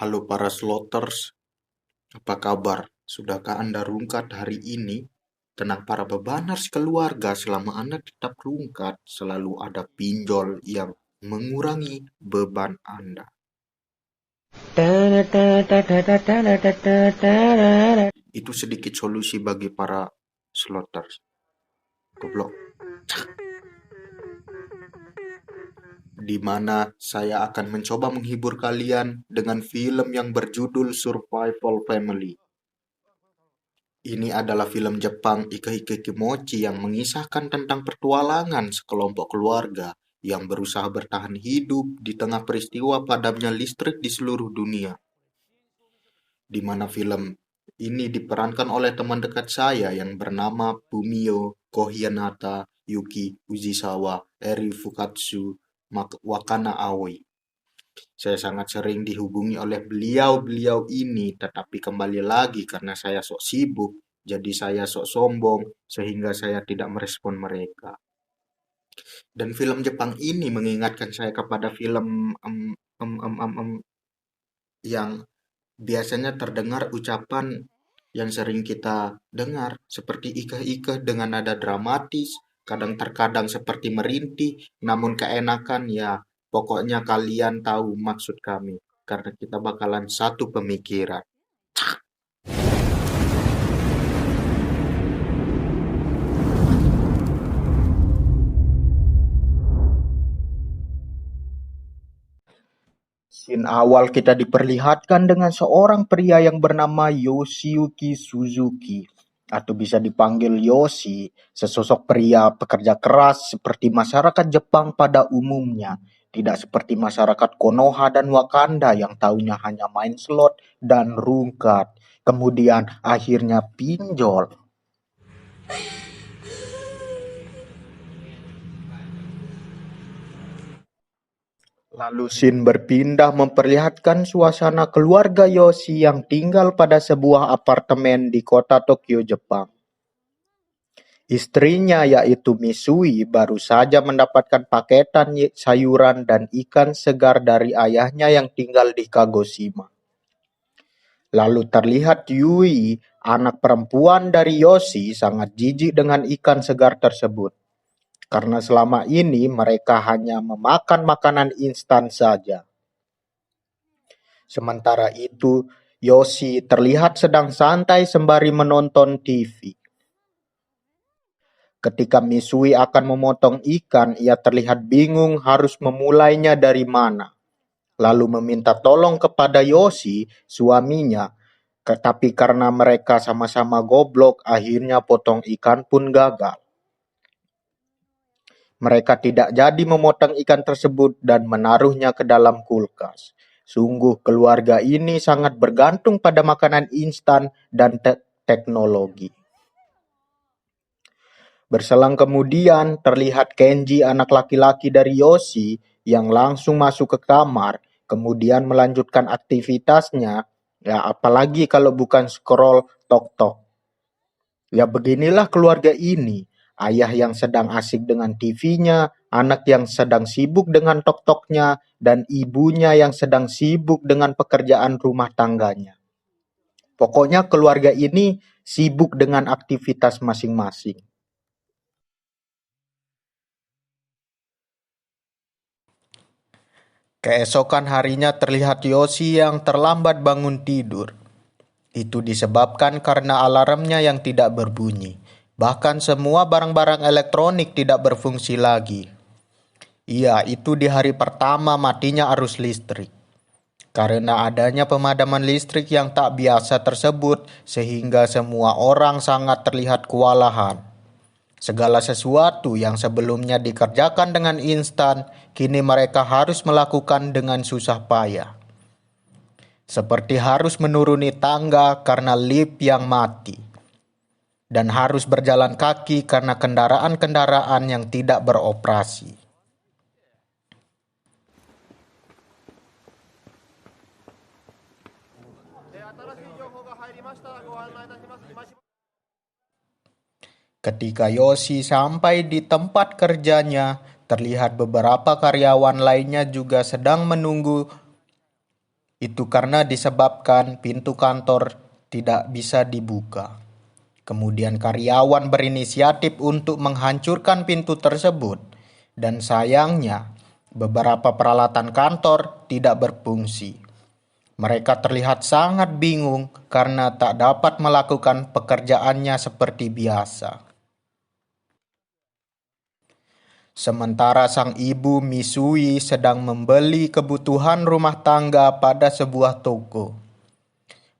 Halo para slotters, apa kabar? Sudahkah Anda rungkat hari ini? Tenang para bebaners keluarga, selama Anda tetap rungkat, selalu ada pinjol yang mengurangi beban Anda. Itu sedikit solusi bagi para slotters. Goblok. Di mana saya akan mencoba menghibur kalian dengan film yang berjudul Survival Family. Ini adalah film Jepang Ike Kimochi yang mengisahkan tentang petualangan sekelompok keluarga yang berusaha bertahan hidup di tengah peristiwa padamnya listrik di seluruh dunia. Di mana film ini diperankan oleh teman dekat saya yang bernama Fumio Kohianata, Yuki Ujisawa, Eri Fukatsu, Wakana Aoi. Saya sangat sering dihubungi oleh beliau-beliau ini, tetapi kembali lagi karena saya sok sibuk, jadi saya sok sombong, sehingga saya tidak merespon mereka. Dan film Jepang ini mengingatkan saya kepada film yang biasanya terdengar ucapan yang sering kita dengar, seperti ikeh-ikeh dengan nada dramatis, kadang terkadang seperti merintih, namun keenakan ya, pokoknya kalian tahu maksud kami, karena kita bakalan satu pemikiran. Scene awal kita diperlihatkan dengan seorang pria yang bernama Yoshiyuki Suzuki, atau bisa dipanggil Yoshi, sesosok pria pekerja keras seperti masyarakat Jepang pada umumnya, tidak seperti masyarakat Konoha dan Wakanda yang taunya hanya main slot dan rungkat, kemudian akhirnya pinjol. Lalu scene berpindah memperlihatkan suasana keluarga Yoshi yang tinggal pada sebuah apartemen di kota Tokyo, Jepang. Istrinya yaitu Misui baru saja mendapatkan paketan sayuran dan ikan segar dari ayahnya yang tinggal di Kagoshima. Lalu terlihat Yui, anak perempuan dari Yoshi, sangat jijik dengan ikan segar tersebut. Karena selama ini mereka hanya memakan makanan instan saja. Sementara itu, Yoshi terlihat sedang santai sembari menonton TV. Ketika Misui akan memotong ikan, ia terlihat bingung harus memulainya dari mana. Lalu meminta tolong kepada Yoshi, suaminya. Tetapi karena mereka sama-sama goblok, akhirnya potong ikan pun gagal. Mereka tidak jadi memotong ikan tersebut dan menaruhnya ke dalam kulkas. Sungguh keluarga ini sangat bergantung pada makanan instan dan teknologi. Berselang kemudian terlihat Kenji, anak laki-laki dari Yoshi, yang langsung masuk ke kamar, kemudian melanjutkan aktivitasnya, ya apalagi kalau bukan scroll tok-tok. Ya beginilah keluarga ini, ayah yang sedang asik dengan TV-nya, anak yang sedang sibuk dengan tok-toknya, dan ibunya yang sedang sibuk dengan pekerjaan rumah tangganya. Pokoknya keluarga ini sibuk dengan aktivitas masing-masing. Keesokan harinya terlihat Yoshi yang terlambat bangun tidur. Itu disebabkan karena alarmnya yang tidak berbunyi. Bahkan semua barang-barang elektronik tidak berfungsi lagi. Iya, itu di hari pertama matinya arus listrik. Karena adanya pemadaman listrik yang tak biasa tersebut, sehingga semua orang sangat terlihat kewalahan. Segala sesuatu yang sebelumnya dikerjakan dengan instan, kini mereka harus melakukan dengan susah payah. Seperti harus menuruni tangga karena lift yang mati. Dan harus berjalan kaki karena kendaraan-kendaraan yang tidak beroperasi. Ketika Yoshi sampai di tempat kerjanya, terlihat beberapa karyawan lainnya juga sedang menunggu Itu karena disebabkan pintu kantor tidak bisa dibuka. Kemudian karyawan berinisiatif untuk menghancurkan pintu tersebut. Dan sayangnya, beberapa peralatan kantor tidak berfungsi. Mereka terlihat sangat bingung karena tak dapat melakukan pekerjaannya seperti biasa. Sementara sang ibu Misui sedang membeli kebutuhan rumah tangga pada sebuah toko.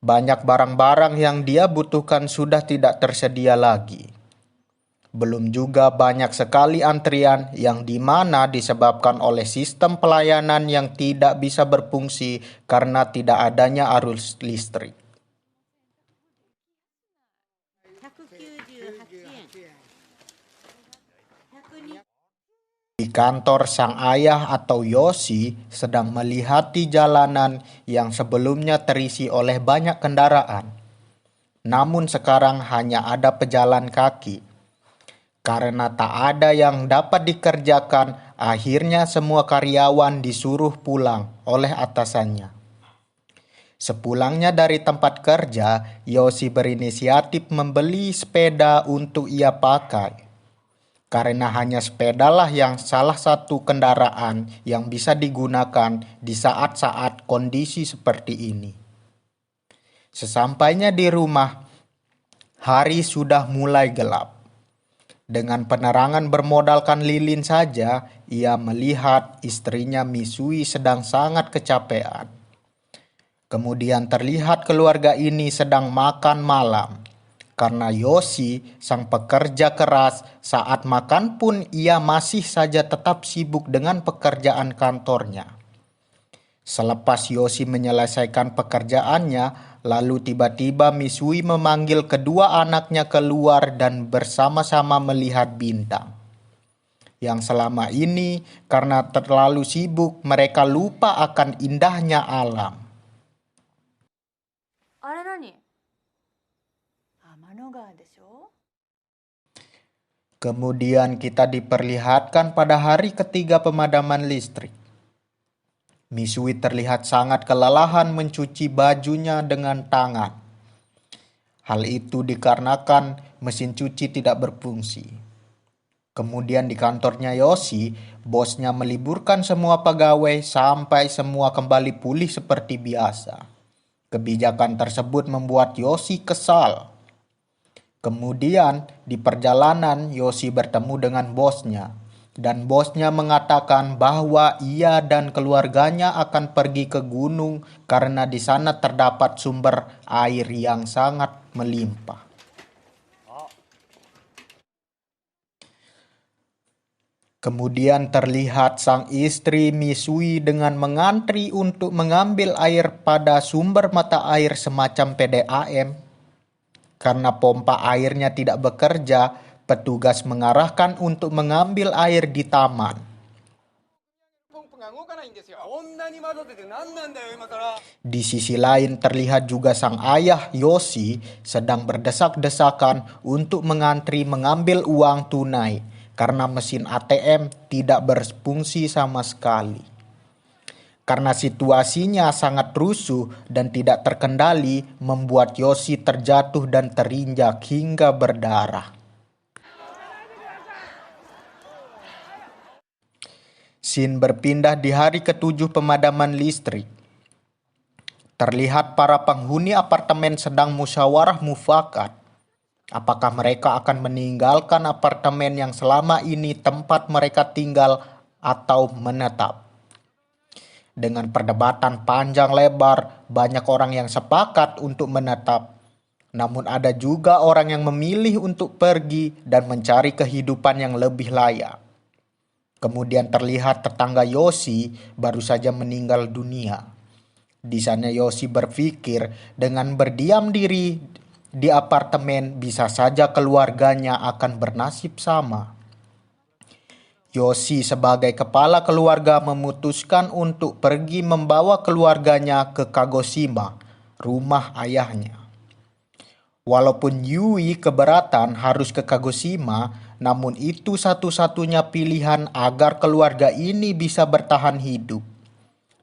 Banyak barang-barang yang dia butuhkan sudah tidak tersedia lagi. Belum juga banyak sekali antrian yang dimana disebabkan oleh sistem pelayanan yang tidak bisa berfungsi karena tidak adanya arus listrik. Di kantor sang ayah atau Yoshi sedang melihati jalanan yang sebelumnya terisi oleh banyak kendaraan. Namun sekarang hanya ada pejalan kaki. Karena tak ada yang dapat dikerjakan, akhirnya semua karyawan disuruh pulang oleh atasannya. Sepulangnya dari tempat kerja, Yoshi berinisiatif membeli sepeda untuk ia pakai. Karena hanya sepedalah yang salah satu kendaraan yang bisa digunakan di saat-saat kondisi seperti ini. Sesampainya di rumah, hari sudah mulai gelap. Dengan penerangan bermodalkan lilin saja, ia melihat istrinya Misui sedang sangat kecapean. Kemudian terlihat keluarga ini sedang makan malam. Karena Yoshi, sang pekerja keras, saat makan pun ia masih saja tetap sibuk dengan pekerjaan kantornya. Selepas Yoshi menyelesaikan pekerjaannya, lalu tiba-tiba Misui memanggil kedua anaknya keluar dan bersama-sama melihat bintang. Yang selama ini karena terlalu sibuk mereka lupa akan indahnya alam. Kemudian kita diperlihatkan pada hari ketiga pemadaman listrik. Misui terlihat sangat kelelahan mencuci bajunya dengan tangan. Hal itu dikarenakan mesin cuci tidak berfungsi. Kemudian di kantornya Yoshi, bosnya meliburkan semua pegawai sampai semua kembali pulih seperti biasa. Kebijakan tersebut membuat Yoshi kesal. Kemudian di perjalanan Yoshi bertemu dengan bosnya. Dan bosnya mengatakan bahwa ia dan keluarganya akan pergi ke gunung karena di sana terdapat sumber air yang sangat melimpah. Kemudian terlihat sang istri Misui dengan mengantri untuk mengambil air pada sumber mata air semacam PDAM. Karena pompa airnya tidak bekerja, petugas mengarahkan untuk mengambil air di taman. Di sisi lain terlihat juga sang ayah Yoshi sedang berdesak-desakan untuk mengantri mengambil uang tunai karena mesin ATM tidak berfungsi sama sekali. Karena situasinya sangat rusuh dan tidak terkendali, membuat Yoshi terjatuh dan terinjak hingga berdarah. Scene berpindah di hari ketujuh pemadaman listrik. Terlihat para penghuni apartemen sedang musyawarah mufakat. Apakah mereka akan meninggalkan apartemen yang selama ini tempat mereka tinggal atau menetap? Dengan perdebatan panjang lebar, banyak orang yang sepakat untuk menetap. Namun ada juga orang yang memilih untuk pergi dan mencari kehidupan yang lebih layak. Kemudian terlihat tetangga Yoshi baru saja meninggal dunia. Di sana Yoshi berpikir dengan berdiam diri di apartemen bisa saja keluarganya akan bernasib sama. Yoshi sebagai kepala keluarga memutuskan untuk pergi membawa keluarganya ke Kagoshima, rumah ayahnya. Walaupun Yui keberatan harus ke Kagoshima, namun itu satu-satunya pilihan agar keluarga ini bisa bertahan hidup.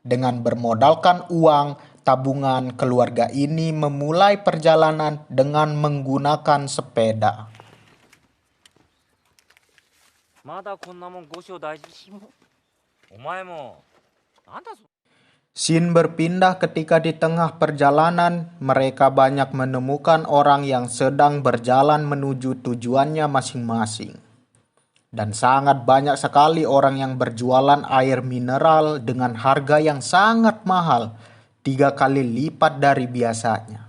Dengan bermodalkan uang tabungan, keluarga ini memulai perjalanan dengan menggunakan sepeda. まだこんなもん5章大事しもお前もなんだそ Scene berpindah ketika di tengah perjalanan, mereka banyak menemukan orang yang sedang berjalan menuju tujuannya masing-masing. Dan sangat banyak sekali orang yang berjualan air mineral dengan harga yang sangat mahal, 3 kali lipat dari biasanya.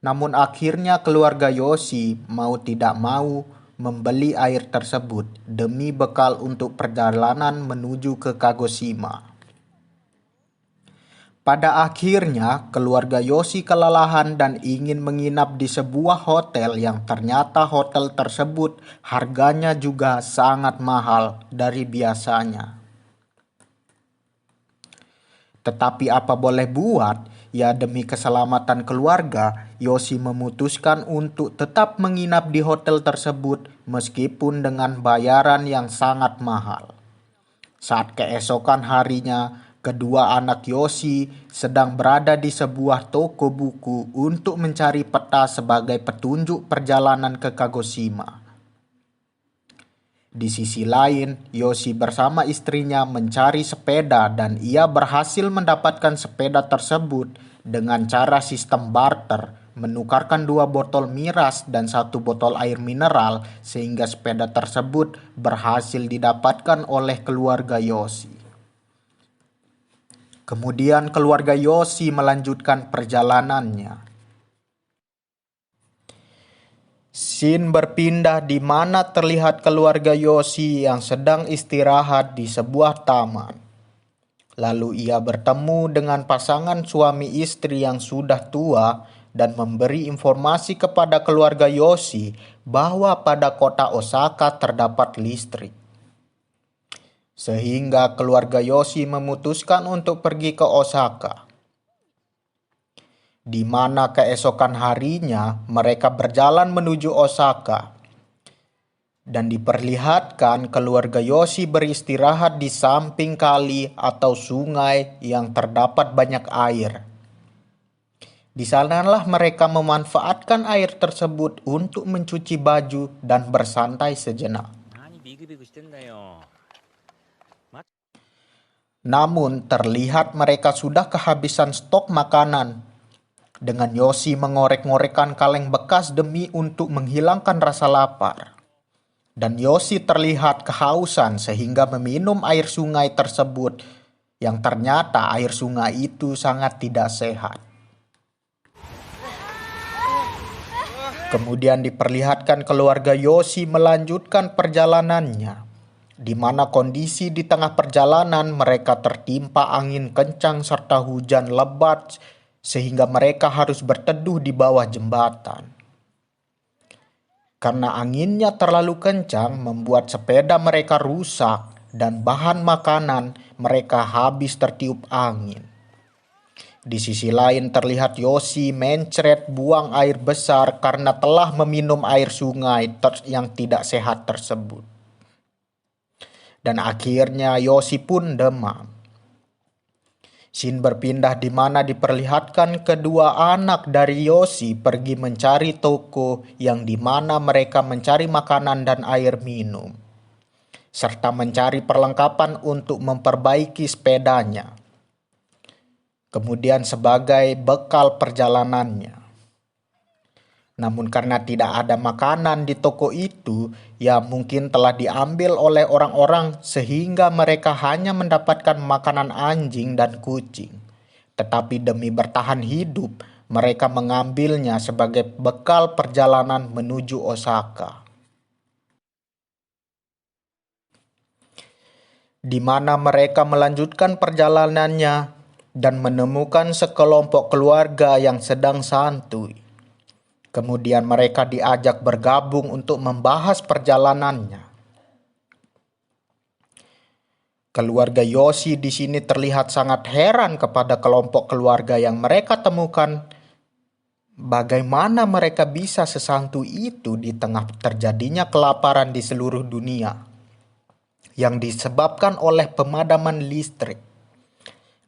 Namun akhirnya keluarga Yoshi mau tidak mau membeli air tersebut demi bekal untuk perjalanan menuju ke Kagoshima. Pada akhirnya, keluarga Yoshi kelelahan dan ingin menginap di sebuah hotel yang ternyata hotel tersebut harganya juga sangat mahal dari biasanya. Tetapi apa boleh buat, ya demi keselamatan keluarga, Yoshi memutuskan untuk tetap menginap di hotel tersebut meskipun dengan bayaran yang sangat mahal. Saat keesokan harinya, kedua anak Yoshi sedang berada di sebuah toko buku untuk mencari peta sebagai petunjuk perjalanan ke Kagoshima. Di sisi lain, Yoshi bersama istrinya mencari sepeda dan ia berhasil mendapatkan sepeda tersebut dengan cara sistem barter, menukarkan 2 botol miras dan 1 botol air mineral sehingga sepeda tersebut berhasil didapatkan oleh keluarga Yoshi. Kemudian keluarga Yoshi melanjutkan perjalanannya. Scene berpindah di mana terlihat keluarga Yoshi yang sedang istirahat di sebuah taman. Lalu ia bertemu dengan pasangan suami istri yang sudah tua dan memberi informasi kepada keluarga Yoshi bahwa pada kota Osaka terdapat listrik. Sehingga keluarga Yoshi memutuskan untuk pergi ke Osaka. Di mana keesokan harinya mereka berjalan menuju Osaka. Dan diperlihatkan keluarga Yoshi beristirahat di samping kali atau sungai yang terdapat banyak air. Di sanalah mereka memanfaatkan air tersebut untuk mencuci baju dan bersantai sejenak. Namun terlihat mereka sudah kehabisan stok makanan. Dengan Yoshi mengorek-ngorekkan kaleng bekas demi untuk menghilangkan rasa lapar. Dan Yoshi terlihat kehausan sehingga meminum air sungai tersebut yang ternyata air sungai itu sangat tidak sehat. Kemudian diperlihatkan keluarga Yoshi melanjutkan perjalanannya. Di mana kondisi di tengah perjalanan mereka tertimpa angin kencang serta hujan lebat sehingga mereka harus berteduh di bawah jembatan. Karena anginnya terlalu kencang membuat sepeda mereka rusak dan bahan makanan mereka habis tertiup angin. Di sisi lain terlihat Yoshi mencret buang air besar karena telah meminum air sungai yang tidak sehat tersebut. Dan akhirnya Yoshi pun demam. Scene berpindah di mana diperlihatkan kedua anak dari Yoshi pergi mencari toko yang di mana mereka mencari makanan dan air minum. Serta mencari perlengkapan untuk memperbaiki sepedanya. Kemudian sebagai bekal perjalanannya. Namun karena tidak ada makanan di toko itu, ya mungkin telah diambil oleh orang-orang sehingga mereka hanya mendapatkan makanan anjing dan kucing. Tetapi demi bertahan hidup, mereka mengambilnya sebagai bekal perjalanan menuju Osaka. Di mana mereka melanjutkan perjalanannya dan menemukan sekelompok keluarga yang sedang santuy. Kemudian mereka diajak bergabung untuk membahas perjalanannya. Keluarga Yoshi di sini terlihat sangat heran kepada kelompok keluarga yang mereka temukan. Bagaimana mereka bisa sesantuy itu di tengah terjadinya kelaparan di seluruh dunia yang disebabkan oleh pemadaman listrik.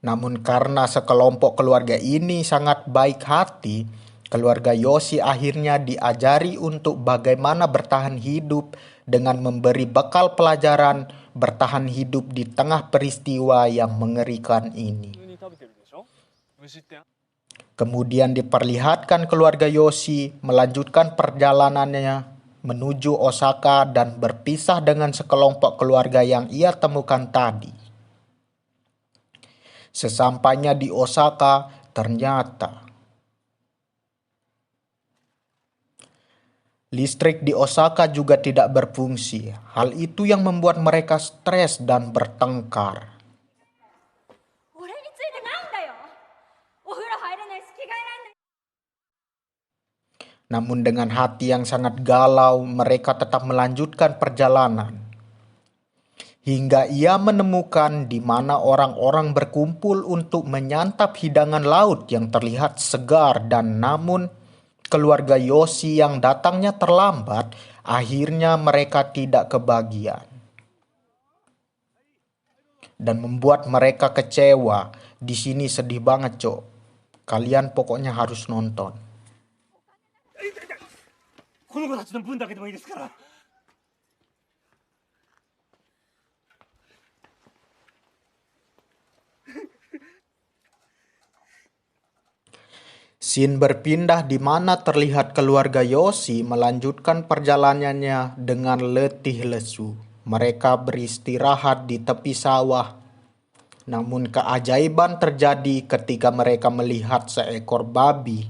Namun karena sekelompok keluarga ini sangat baik hati, keluarga Yoshi akhirnya diajari untuk bagaimana bertahan hidup dengan memberi bekal pelajaran bertahan hidup di tengah peristiwa yang mengerikan ini. Kemudian diperlihatkan keluarga Yoshi melanjutkan perjalanannya menuju Osaka dan berpisah dengan sekelompok keluarga yang ia temukan tadi. Sesampainya di Osaka, ternyata listrik di Osaka juga tidak berfungsi. Hal itu yang membuat mereka stres dan bertengkar. Namun dengan hati yang sangat galau, mereka tetap melanjutkan perjalanan. Hingga ia menemukan di mana orang-orang berkumpul untuk menyantap hidangan laut yang terlihat segar, dan namun keluarga Yoshi yang datangnya terlambat, akhirnya mereka tidak kebagian. Dan membuat mereka kecewa. Di sini sedih banget, Cok. Kalian pokoknya harus nonton. Scene berpindah di mana terlihat keluarga Yoshi melanjutkan perjalanannya dengan letih lesu. Mereka beristirahat di tepi sawah. Namun keajaiban terjadi ketika mereka melihat seekor babi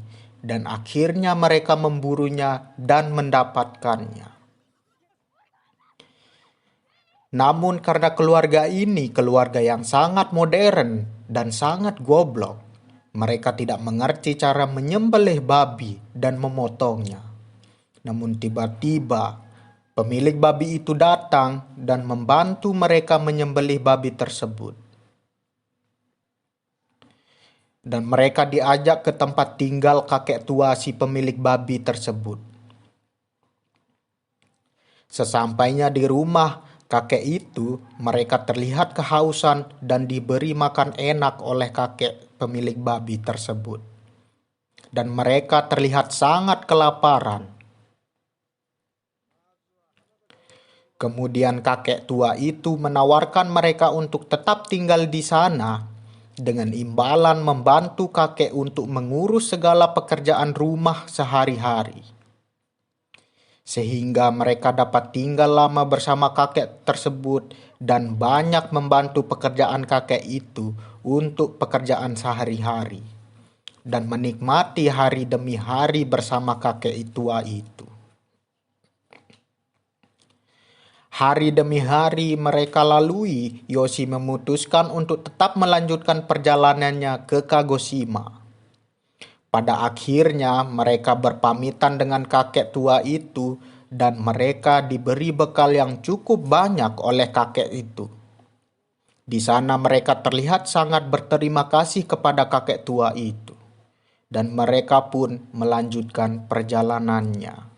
dan akhirnya mereka memburunya dan mendapatkannya. Namun karena keluarga ini keluarga yang sangat modern dan sangat goblok, mereka tidak mengerti cara menyembelih babi dan memotongnya. Namun tiba-tiba pemilik babi itu datang dan membantu mereka menyembelih babi tersebut. Dan mereka diajak ke tempat tinggal kakek tua si pemilik babi tersebut. Sesampainya di rumah kakek itu, mereka terlihat kehausan dan diberi makan enak oleh kakek pemilik babi tersebut. Dan mereka terlihat sangat kelaparan. Kemudian kakek tua itu menawarkan mereka untuk tetap tinggal di sana dengan imbalan membantu kakek untuk mengurus segala pekerjaan rumah sehari-hari. Sehingga mereka dapat tinggal lama bersama kakek tersebut dan banyak membantu pekerjaan kakek itu untuk pekerjaan sehari-hari dan menikmati hari demi hari bersama kakek tua itu. Hari demi hari mereka lalui, Yoshi memutuskan untuk tetap melanjutkan perjalanannya ke Kagoshima. Pada akhirnya mereka berpamitan dengan kakek tua itu dan mereka diberi bekal yang cukup banyak oleh kakek itu. Di sana mereka terlihat sangat berterima kasih kepada kakek tua itu dan mereka pun melanjutkan perjalanannya.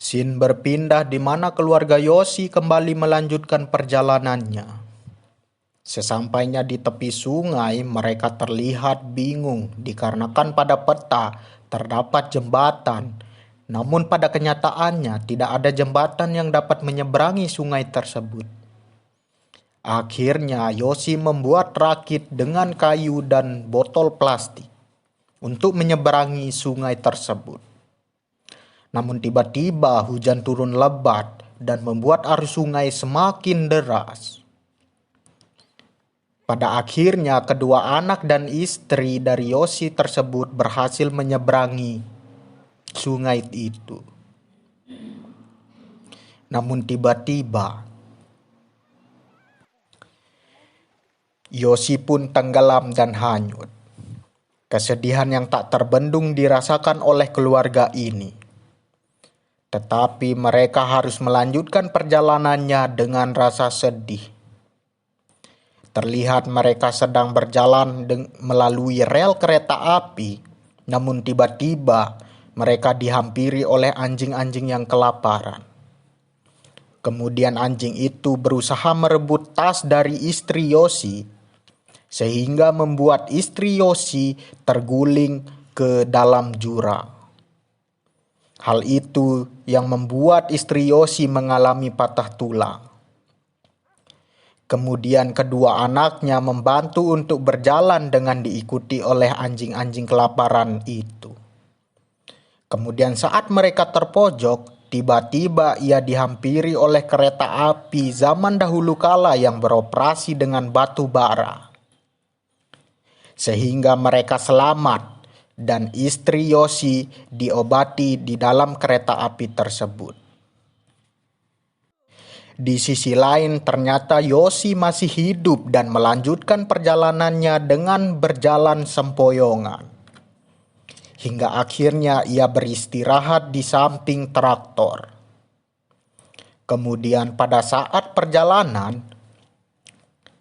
Scene berpindah di mana keluarga Yoshi kembali melanjutkan perjalanannya. Sesampainya di tepi sungai, mereka terlihat bingung dikarenakan pada peta terdapat jembatan. Namun pada kenyataannya tidak ada jembatan yang dapat menyeberangi sungai tersebut. Akhirnya Yoshi membuat rakit dengan kayu dan botol plastik untuk menyeberangi sungai tersebut. Namun tiba-tiba hujan turun lebat dan membuat arus sungai semakin deras. Pada akhirnya kedua anak dan istri dari Yoshi tersebut berhasil menyeberangi sungai itu. Namun tiba-tiba Yoshi pun tenggelam dan hanyut. Kesedihan yang tak terbendung dirasakan oleh keluarga ini. Tetapi mereka harus melanjutkan perjalanannya dengan rasa sedih. Terlihat mereka sedang berjalan melalui rel kereta api, namun tiba-tiba mereka dihampiri oleh anjing-anjing yang kelaparan. Kemudian anjing itu berusaha merebut tas dari istri Yoshi, sehingga membuat istri Yoshi terguling ke dalam jurang. Hal itu yang membuat istri Yoshi mengalami patah tulang. Kemudian kedua anaknya membantu untuk berjalan dengan diikuti oleh anjing-anjing kelaparan itu. Kemudian saat mereka terpojok, tiba-tiba ia dihampiri oleh kereta api zaman dahulu kala yang beroperasi dengan batu bara. Sehingga mereka selamat dan istri Yoshi diobati di dalam kereta api tersebut. Di sisi lain ternyata Yoshi masih hidup dan melanjutkan perjalanannya dengan berjalan sempoyongan. Hingga akhirnya ia beristirahat di samping traktor. Kemudian pada saat perjalanan,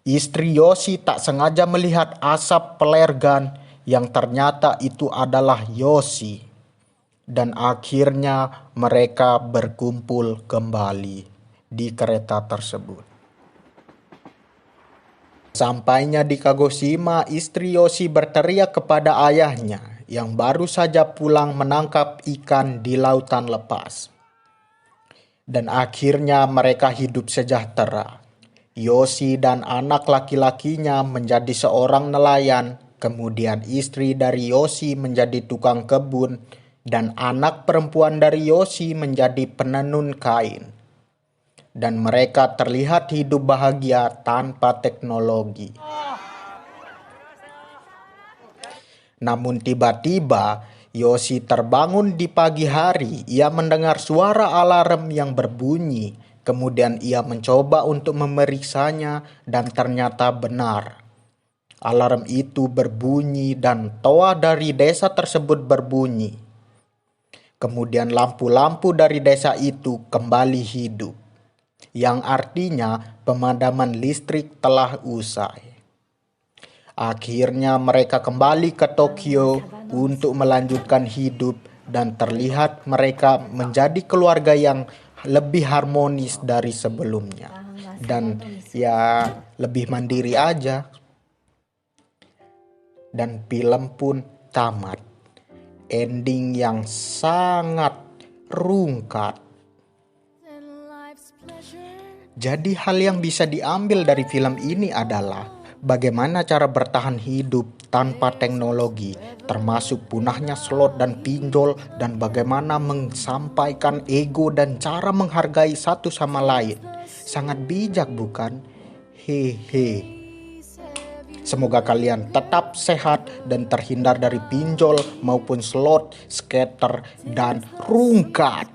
istri Yoshi tak sengaja melihat asap pelergan yang ternyata itu adalah Yoshi. Dan akhirnya mereka berkumpul kembali di kereta tersebut. Sampainya di Kagoshima, istri Yoshi berteriak kepada ayahnya yang baru saja pulang menangkap ikan di lautan lepas. Dan akhirnya mereka hidup sejahtera. Yoshi dan anak laki-lakinya menjadi seorang nelayan, kemudian istri dari Yoshi menjadi tukang kebun, dan anak perempuan dari Yoshi menjadi penenun kain. Dan mereka terlihat hidup bahagia tanpa teknologi. Namun tiba-tiba Yoshi terbangun di pagi hari. Ia mendengar suara alarm yang berbunyi. Kemudian ia mencoba untuk memeriksanya dan ternyata benar. Alarm itu berbunyi dan toa dari desa tersebut berbunyi. Kemudian lampu-lampu dari desa itu kembali hidup. Yang artinya pemadaman listrik telah usai. Akhirnya mereka kembali ke Tokyo untuk melanjutkan hidup dan terlihat mereka menjadi keluarga yang lebih harmonis dari sebelumnya. Dan ya lebih mandiri aja. Dan film pun tamat. Ending yang sangat rungkat. Jadi hal yang bisa diambil dari film ini adalah bagaimana cara bertahan hidup tanpa teknologi, termasuk punahnya slot dan pinjol, dan bagaimana menyampaikan ego dan cara menghargai satu sama lain. Sangat bijak bukan? Hehe. Semoga kalian tetap sehat dan terhindar dari pinjol maupun slot, skater, dan rungkat.